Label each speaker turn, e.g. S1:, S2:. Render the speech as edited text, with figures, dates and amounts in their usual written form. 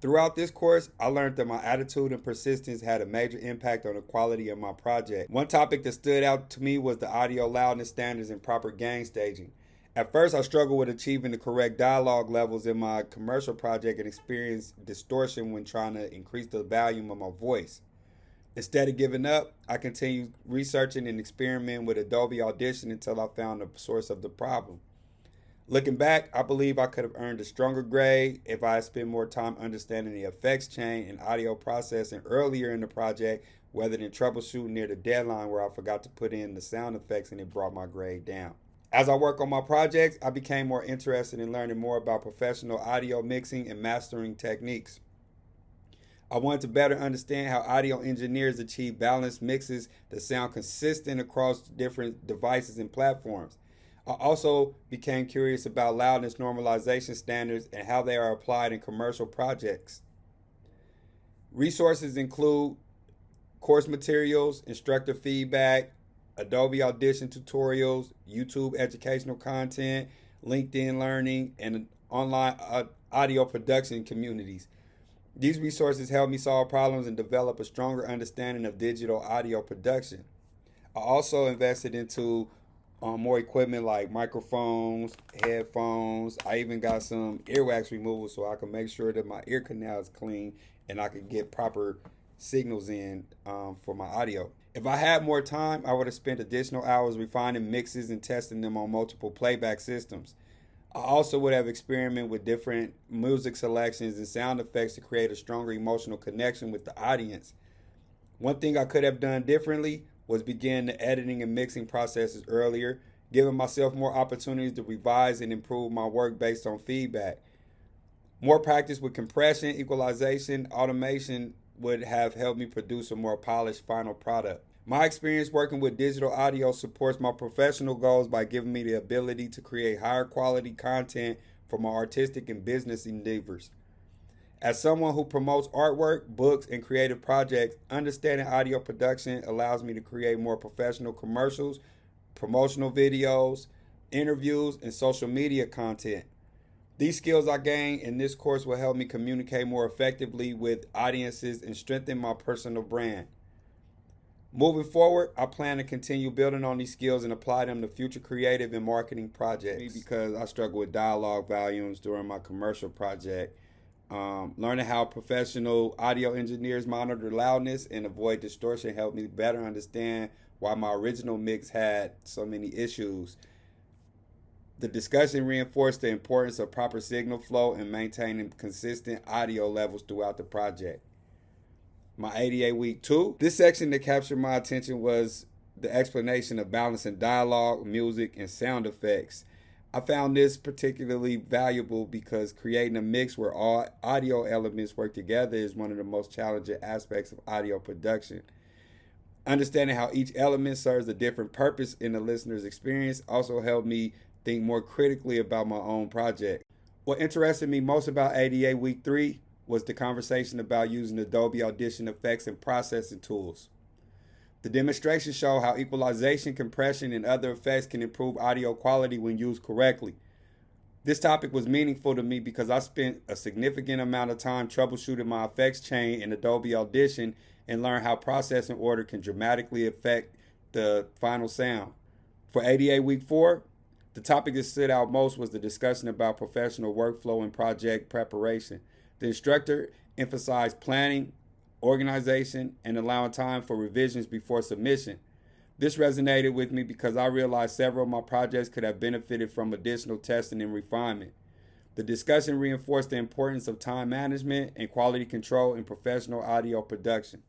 S1: Throughout this course, I learned that my attitude and persistence had a major impact on the quality of my project. One topic that stood out to me was the audio loudness standards and proper gain staging. At first, I struggled with achieving the correct dialogue levels in my commercial project and experienced distortion when trying to increase the volume of my voice. Instead of giving up, I continued researching and experimenting with Adobe Audition until I found the source of the problem. Looking back, I believe I could have earned a stronger grade if I had spent more time understanding the effects chain and audio processing earlier in the project rather than troubleshooting near the deadline where I forgot to put in the sound effects and it brought my grade down. As I work on my projects, I became more interested in learning more about professional audio mixing and mastering techniques. I wanted to better understand how audio engineers achieve balanced mixes that sound consistent across different devices and platforms. I also became curious about loudness normalization standards and how they are applied in commercial projects. Resources include course materials, instructor feedback, Adobe Audition tutorials, YouTube educational content, LinkedIn learning, and online audio production communities. These resources help me solve problems and develop a stronger understanding of digital audio production. I also invested into more equipment like microphones, headphones. I even got some earwax removal so I can make sure that my ear canal is clean and I can get proper signals in for my audio. If I had more time, I would have spent additional hours refining mixes and testing them on multiple playback systems. I also would have experimented with different music selections and sound effects to create a stronger emotional connection with the audience. One thing I could have done differently was begin the editing and mixing processes earlier, giving myself more opportunities to revise and improve my work based on feedback. More practice with compression, equalization, automation would have helped me produce a more polished final product. My experience working with digital audio supports my professional goals by giving me the ability to create higher quality content for my artistic and business endeavors. As someone who promotes artwork, books, and creative projects, understanding audio production allows me to create more professional commercials, promotional videos, interviews, and social media content. These skills I gained in this course will help me communicate more effectively with audiences and strengthen my personal brand. Moving forward, I plan to continue building on these skills and apply them to future creative and marketing projects. Because I struggle with dialogue volumes during my commercial project. Learning how professional audio engineers monitor loudness and avoid distortion helped me better understand why my original mix had so many issues. The discussion reinforced the importance of proper signal flow and maintaining consistent audio levels throughout the project. My ADA week 2. This section that captured my attention was the explanation of balancing dialogue, music, and sound effects. I found this particularly valuable because creating a mix where all audio elements work together is one of the most challenging aspects of audio production. Understanding how each element serves a different purpose in the listener's experience also helped me think more critically about my own project. What interested me most about ADA Week 3 was the conversation about using Adobe Audition effects and processing tools. The demonstration showed how equalization, compression, and other effects can improve audio quality when used correctly. This topic was meaningful to me because I spent a significant amount of time troubleshooting my effects chain in Adobe Audition and learned how processing order can dramatically affect the final sound. For ADA Week 4, the topic that stood out most was the discussion about professional workflow and project preparation. The instructor emphasized planning, organization, and allowing time for revisions before submission. This resonated with me because I realized several of my projects could have benefited from additional testing and refinement. The discussion reinforced the importance of time management and quality control in professional audio production.